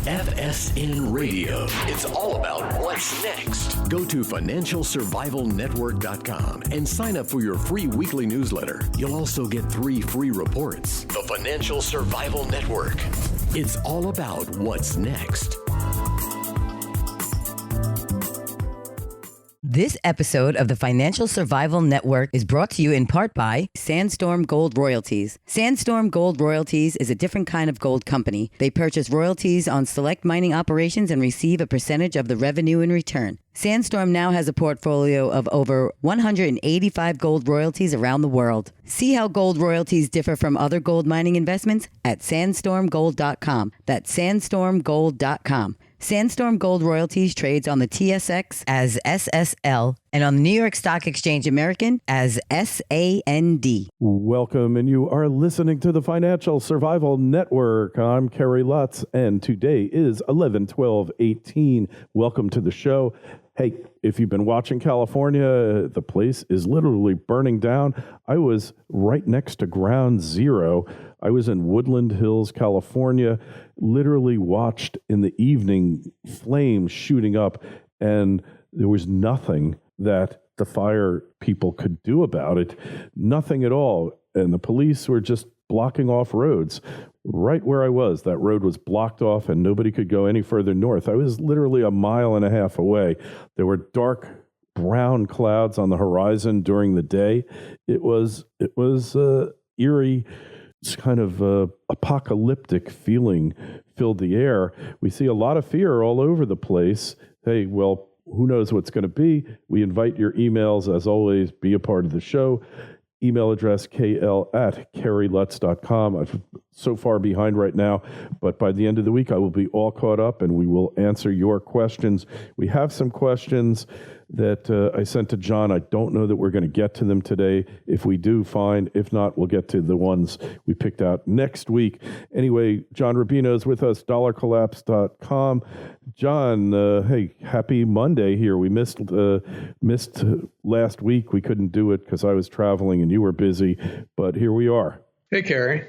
FSN Radio. It's all about what's next. Go to financialsurvivalnetwork.com and sign up for your free weekly newsletter. You'll also get 3 free reports. The Financial Survival Network. It's all about what's next. This episode of the Financial Survival Network is brought to you in part by Sandstorm Gold Royalties. Sandstorm Gold Royalties is a different kind of gold company. They purchase royalties on select mining operations and receive a percentage of the revenue in return. Sandstorm now has a portfolio of over 185 gold royalties around the world. See how gold royalties differ from other gold mining investments at sandstormgold.com. That's sandstormgold.com. Sandstorm Gold Royalties trades on the TSX as SSL and on the New York Stock Exchange American as SAND. Welcome, and you are listening to the Financial Survival Network. I'm Kerry Lutz, and today is 11/12/18. Welcome to the show. Hey, if you've been watching California, the place is literally burning down. I was right next to ground zero. I was in Woodland Hills, California, literally watched in the evening flames shooting up, and there was nothing that the fire people could do about it. Nothing at all. And the police were just blocking off roads. Right where I was, that road was blocked off and nobody could go any further north. I was literally a mile and a half away. There were dark brown clouds on the horizon during the day. It was eerie. It's kind of apocalyptic feeling filled the air. We see a lot of fear all over the place. Hey, well, who knows what's going to be? We invite your emails, as always. Be a part of the show. Email address kl@kerrylutz.com. I'm so far behind right now, but by the end of the week, I will be all caught up and we will answer your questions. We have some questions that I sent to John. I don't know that we're going to get to them today. If we do, fine. If not, we'll get to the ones we picked out next week. Anyway, John Rubino is with us, dollarcollapse.com. John, hey, happy Monday here. We missed last week. We couldn't do it because I was traveling and you were busy, but here we are. Hey, Kerry.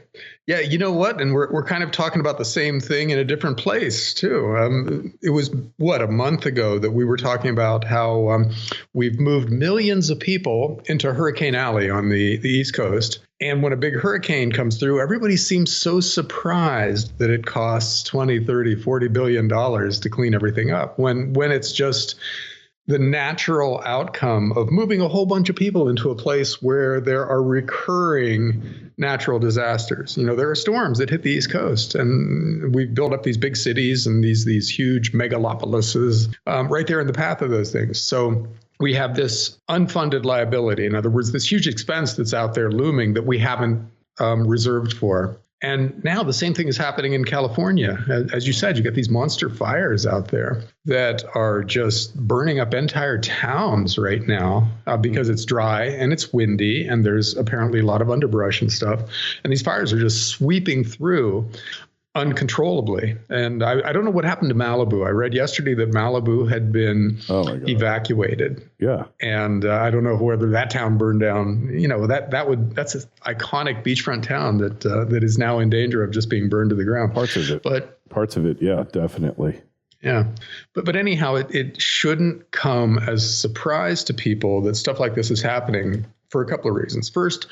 Yeah, you know what? And we're kind of talking about the same thing in a different place, too. It was, a month ago that we were talking about how we've moved millions of people into Hurricane Alley on the East Coast. And when a big hurricane comes through, everybody seems so surprised that it costs $20, $30, $40 billion to clean everything up when it's just the natural outcome of moving a whole bunch of people into a place where there are recurring natural disasters. You know, there are storms that hit the East Coast, and we've built up these big cities and these huge megalopolises right there in the path of those things. So we have this unfunded liability. In other words, this huge expense that's out there looming that we haven't reserved for. And now the same thing is happening in California. As you said, you get these monster fires out there that are just burning up entire towns right now because it's dry and it's windy and there's apparently a lot of underbrush and stuff. And these fires are just sweeping through uncontrollably. And I don't know what happened to Malibu. I read yesterday that Malibu had been evacuated. Yeah. And I don't know whether that town burned down. You know, that's an iconic beachfront town that is now in danger of just being burned to the ground. Parts of it. Yeah, definitely. Yeah. But anyhow, it shouldn't come as a surprise to people that stuff like this is happening for a couple of reasons. First,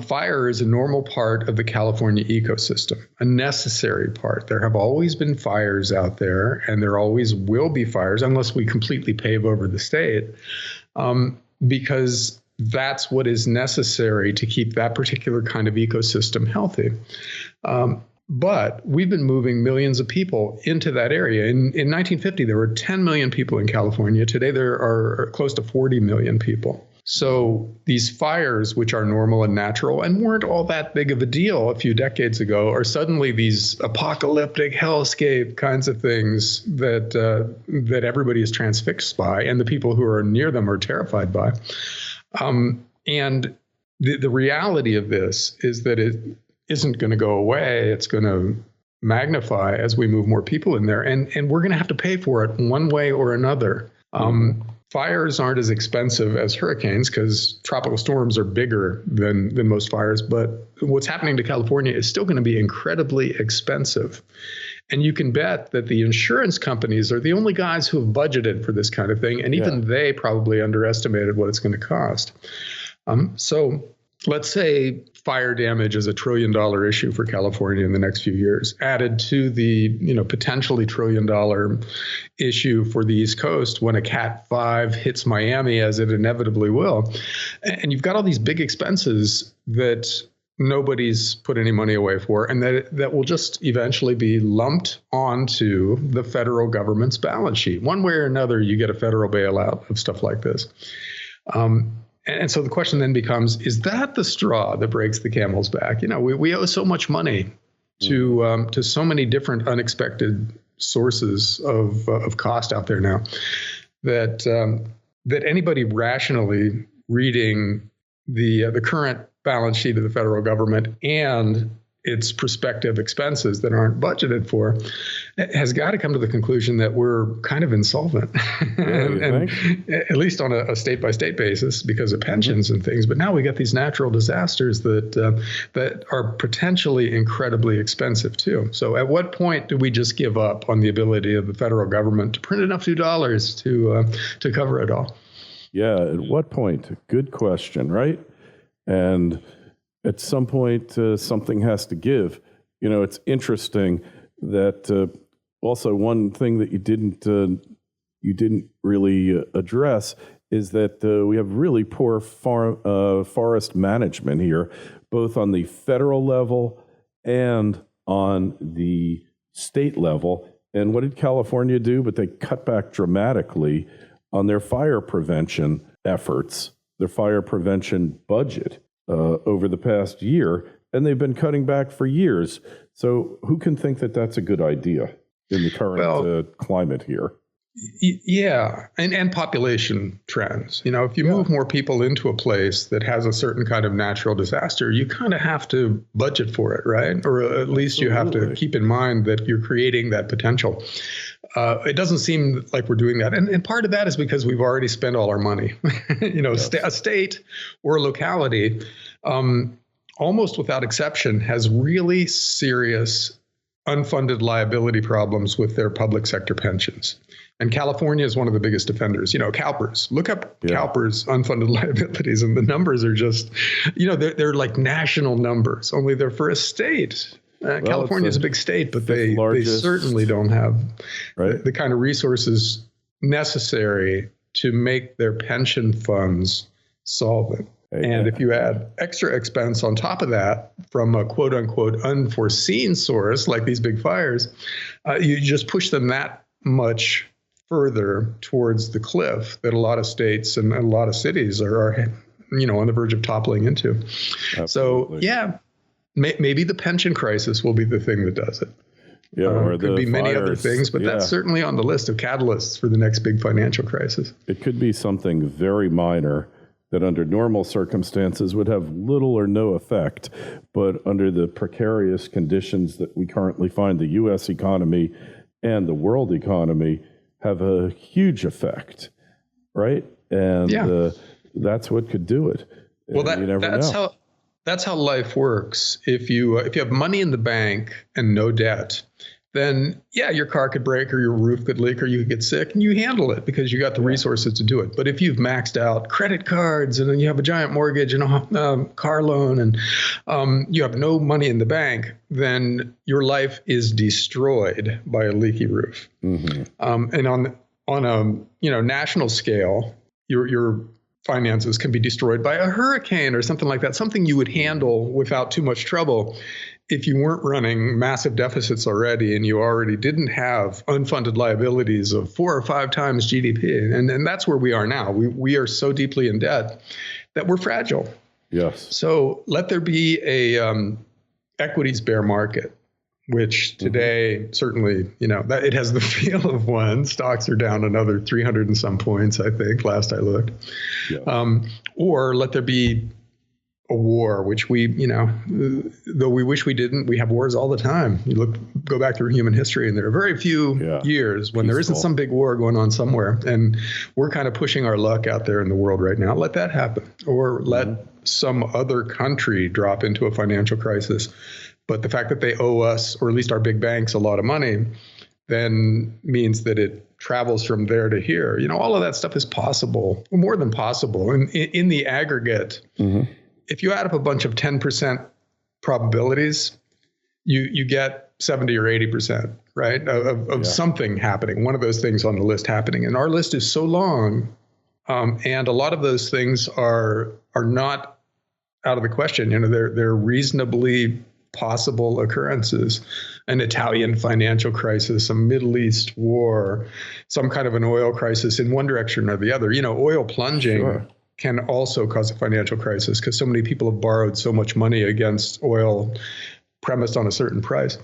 fire is a normal part of the California ecosystem, a necessary part. There have always been fires out there, and there always will be fires unless we completely pave over the state, because that's what is necessary to keep that particular kind of ecosystem healthy. But we've been moving millions of people into that area. In 1950, there were 10 million people in California. Today, there are close to 40 million people. So these fires, which are normal and natural and weren't all that big of a deal a few decades ago, are suddenly these apocalyptic hellscape kinds of things that everybody is transfixed by, and the people who are near them are terrified by. And the reality of this is that it isn't going to go away. It's going to magnify as we move more people in there, and we're going to have to pay for it one way or another. Fires aren't as expensive as hurricanes because tropical storms are bigger than most fires. But what's happening to California is still going to be incredibly expensive. And you can bet that the insurance companies are the only guys who have budgeted for this kind of thing. And even they probably underestimated what it's going to cost. So let's say fire damage is $1 trillion issue for California in the next few years, added to the potentially $1 trillion issue for the East Coast when a Cat 5 hits Miami, as it inevitably will. And you've got all these big expenses that nobody's put any money away for, and that will just eventually be lumped onto the federal government's balance sheet. One way or another, you get a federal bailout of stuff like this. And so the question then becomes, is that the straw that breaks the camel's back? We owe so much money to so many different unexpected sources of cost out there now that anybody rationally reading the current balance sheet of the federal government and its prospective expenses that aren't budgeted for has got to come to the conclusion that we're kind of insolvent, and at least on a state-by-state basis because of pensions and things. But now we got these natural disasters that are potentially incredibly expensive too. So at what point do we just give up on the ability of the federal government to print enough $2 to cover it all? Yeah, at what point? Good question, right? And at some point, something has to give. It's interesting that also one thing that you didn't really address is that we have really poor forest management here, both on the federal level and on the state level. And what did California do? But they cut back dramatically on their fire prevention efforts, their fire prevention budget over the past year, and they've been cutting back for years. So who can think that that's a good idea in the current climate here? Yeah, and population trends. If you move more people into a place that has a certain kind of natural disaster, you kind of have to budget for it, right? Or at least you have to keep in mind that you're creating that potential. It doesn't seem like we're doing that. And part of that is because we've already spent all our money. A state or a locality, almost without exception, has really serious unfunded liability problems with their public sector pensions. And California is one of the biggest offenders. CalPERS. Look up CalPERS unfunded liabilities, and the numbers are just, they're like national numbers, only they're for a state. California is a big state, but they certainly don't have the kind of resources necessary to make their pension funds solvent. And if you add extra expense on top of that from a quote unquote unforeseen source like these big fires, you just push them that much further towards the cliff that a lot of states and a lot of cities are on the verge of toppling into. Absolutely. So, maybe the pension crisis will be the thing that does it. Or could be many other things, but that's certainly on the list of catalysts for the next big financial crisis. It could be something very minor that under normal circumstances would have little or no effect, but under the precarious conditions that we currently find the U.S. economy and the world economy have a huge effect, right? And that's what could do it. Well, that's how life works. If you have money in the bank and no debt, then your car could break or your roof could leak or you could get sick, and you handle it because you got the resources to do it. But if you've maxed out credit cards and then you have a giant mortgage and a car loan and you have no money in the bank, then your life is destroyed by a leaky roof. Mm-hmm. And on a national scale, your finances can be destroyed by a hurricane or something like that, something you would handle without too much trouble if you weren't running massive deficits already and you already didn't have unfunded liabilities of 4 or 5 times GDP. And that's where we are now. We are so deeply in debt that we're fragile. Yes. So let there be a equities bear market, which today certainly, that it has the feel of one. Stocks are down another 300 and some points, I think, last I looked. Yeah. Or let there be a war, which we, though we wish we didn't, we have wars all the time. You go back through human history, and there are very few years when there isn't some big war going on somewhere. And we're kind of pushing our luck out there in the world right now. Let that happen. Or let some other country drop into a financial crisis. But the fact that they owe us, or at least our big banks, a lot of money, then means that it travels from there to here. All of that stuff is possible, more than possible. And in the aggregate, if you add up a bunch of 10% probabilities, you get 70 or 80%, right, of something happening, one of those things on the list happening. And our list is so long, and a lot of those things are not out of the question. They're reasonably possible occurrences. An Italian financial crisis, a Middle East war, some kind of an oil crisis in one direction or the other. Oil plunging can also cause a financial crisis because so many people have borrowed so much money against oil premised on a certain price.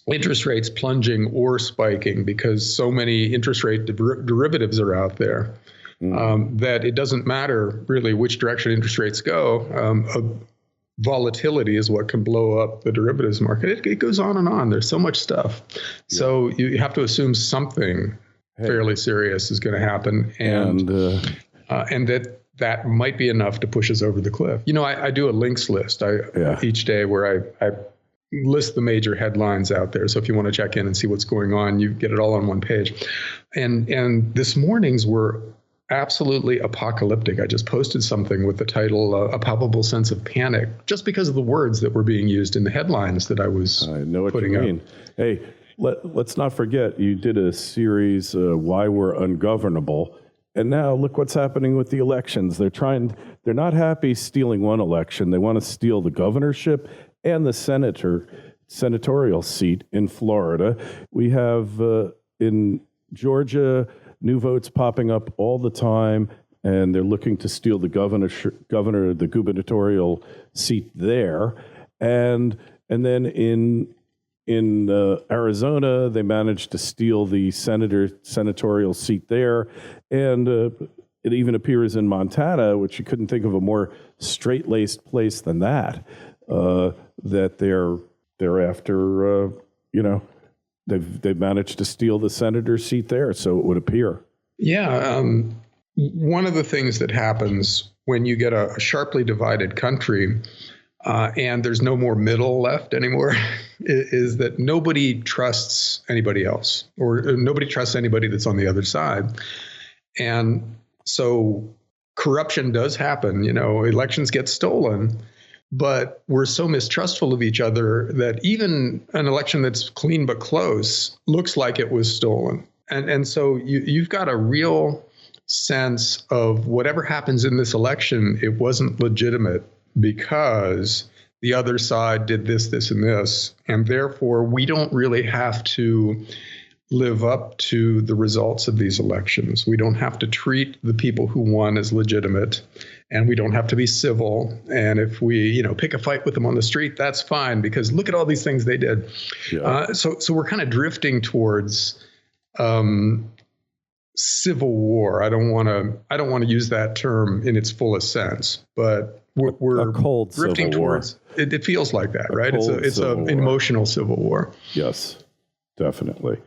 Interest rates plunging or spiking because so many interest rate derivatives are out there that it doesn't matter really which direction interest rates go. Volatility is what can blow up the derivatives market. It goes on and on. There's so much stuff. Yeah. So you have to assume something fairly serious is going to happen. And that might be enough to push us over the cliff. I do a links list each day where I list the major headlines out there. So if you want to check in and see what's going on, you get it all on one page. And this morning's were absolutely apocalyptic. I just posted something with the title, A Palpable Sense of Panic, just because of the words that were being used in the headlines that I was putting you mean. Up. Hey, let's not forget, you did a series, Why We're Ungovernable, and now look what's happening with the elections. They're not happy stealing one election. They want to steal the governorship and the senatorial seat in Florida. We have in Georgia, new votes popping up all the time, and they're looking to steal the the gubernatorial seat there, and then in Arizona, they managed to steal the senatorial seat there, and it even appears in Montana, which you couldn't think of a more straight-laced place than that. That they're after, They've managed to steal the senator's seat there, so it would appear. Yeah. One of the things that happens when you get a sharply divided country and there's no more middle left anymore is that nobody trusts anybody else, or nobody trusts anybody that's on the other side. And so corruption does happen. Elections get stolen. But we're so mistrustful of each other that even an election that's clean but close looks like it was stolen. And so you've got a real sense of whatever happens in this election, it wasn't legitimate because the other side did this, this, and this. And therefore, we don't really have to live up to the results of these elections. We don't have to treat the people who won as legitimate, and we don't have to be civil. And if we, pick a fight with them on the street, that's fine because look at all these things they did. Yeah. So we're kind of drifting towards civil war. I don't want to use that term in its fullest sense, but we're a cold drifting towards. It feels like that, right? It's an emotional civil war. Yes, definitely.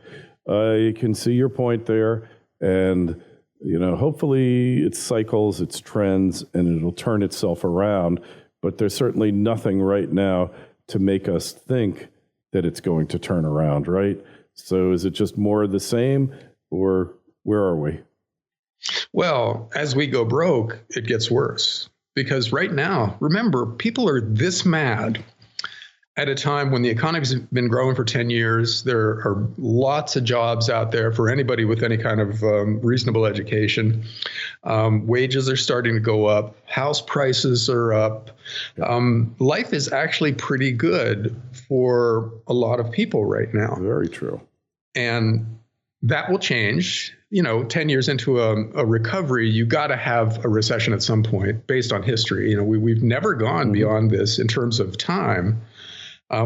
You can see your point there, and hopefully it cycles, its trends, and it'll turn itself around. But there's certainly nothing right now to make us think that it's going to turn around, right? So is it just more of the same, or where are we? Well, as we go broke, it gets worse. Because right now, remember, people are this mad at a time when the economy's been growing for 10 years. There are lots of jobs out there for anybody with any kind of reasonable education. Wages are starting to go up. House prices are up. Life is actually pretty good for a lot of people right now. Very true. And that will change. 10 years into a recovery, you got to have a recession at some point based on history. We've never gone beyond this in terms of time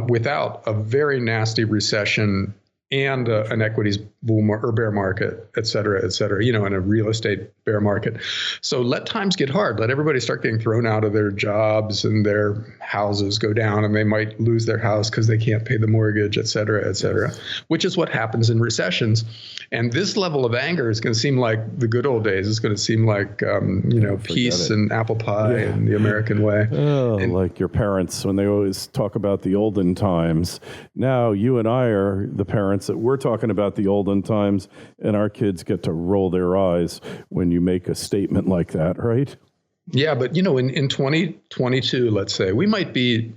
without a very nasty recession and an equities boom or bear market, et cetera, and a real estate bear market. So let times get hard. Let everybody start getting thrown out of their jobs and their houses go down, and they might lose their house because they can't pay the mortgage, et cetera, which is what happens in recessions. And this level of anger is going to seem like the good old days. It's going to seem like, peace and apple pie and the American way. Oh, like your parents when they always talk about the olden times. Now you and I are the parents that we're talking about the olden times, and our kids get to roll their eyes when you make a statement like that, right? Yeah, but, in 2022, let's say, we might be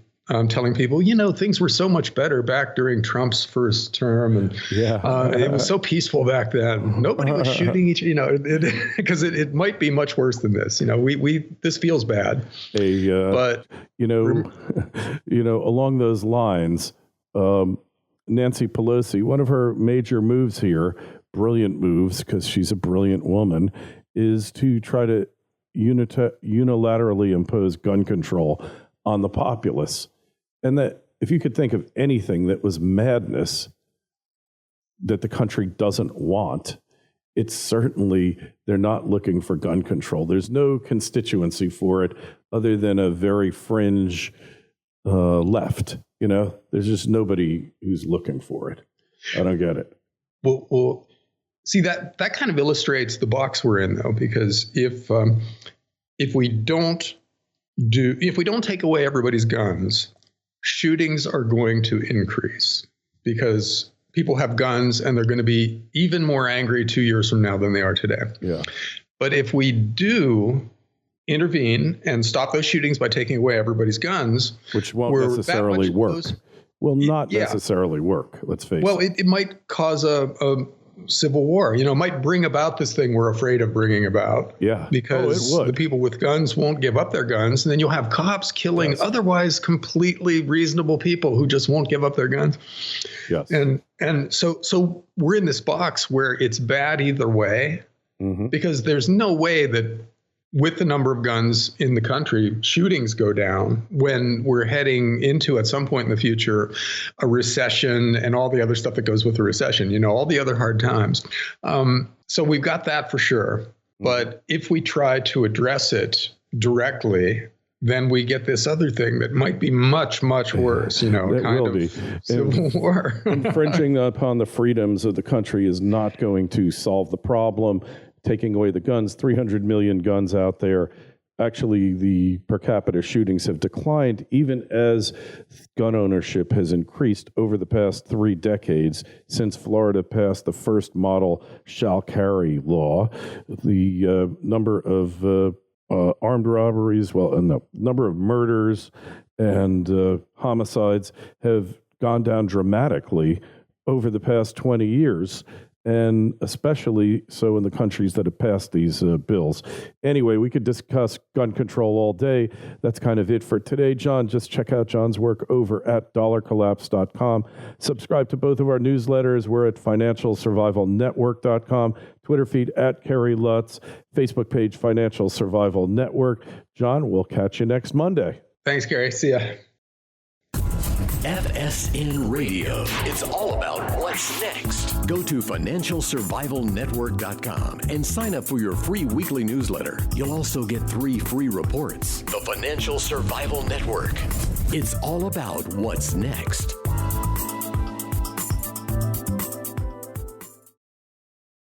telling people, things were so much better back during Trump's first term. And it was so peaceful back then. Nobody was shooting because it might be much worse than this. This feels bad. But along those lines, Nancy Pelosi, one of her major moves here, brilliant moves because she's a brilliant woman, is to try to unilaterally impose gun control on the populace. And that if you could think of anything that was madness that the country doesn't want, it's certainly they're not looking for gun control. There's no constituency for it other than a very fringe left. There's just nobody who's looking for it. I don't get it. Well, see, that kind of illustrates the box we're in, though, because if we don't take away everybody's guns, shootings are going to increase because people have guns and they're going to be even more angry 2 years from now than they are today. Yeah. But if we do intervene and stop those shootings by taking away everybody's guns, which won't necessarily work. Will not necessarily work. Let's face it. Well, it might cause a civil war. It might bring about this thing we're afraid of bringing about. Yeah. Because the people with guns won't give up their guns. And then you'll have cops killing otherwise completely reasonable people who just won't give up their guns. Yes. And so we're in this box where it's bad either way, because there's no way that with the number of guns in the country, shootings go down when we're heading into, at some point in the future, a recession and all the other stuff that goes with a recession, all the other hard times. So we've got that for sure. But if we try to address it directly, then we get this other thing that might be much, much worse, civil war. Infringing upon the freedoms of the country is not going to solve the problem. Taking away the guns, 300 million guns out there. Actually, the per capita shootings have declined even as gun ownership has increased over the past 3 decades since Florida passed the first model shall carry law. The number of armed robberies, number of murders and homicides have gone down dramatically over the past 20 years. And especially so in the countries that have passed these bills. Anyway, we could discuss gun control all day. That's kind of it for today. John, just check out John's work over at dollarcollapse.com. Subscribe to both of our newsletters. We're at financialsurvivalnetwork.com, Twitter feed at Kerry Lutz, Facebook page Financial Survival Network. John, we'll catch you next Monday. Thanks, Gary. See ya. FSN Radio. It's all about what's next. Go to financialsurvivalnetwork.com and sign up for your free weekly newsletter. You'll also get 3 free reports. The Financial Survival Network. It's all about what's next.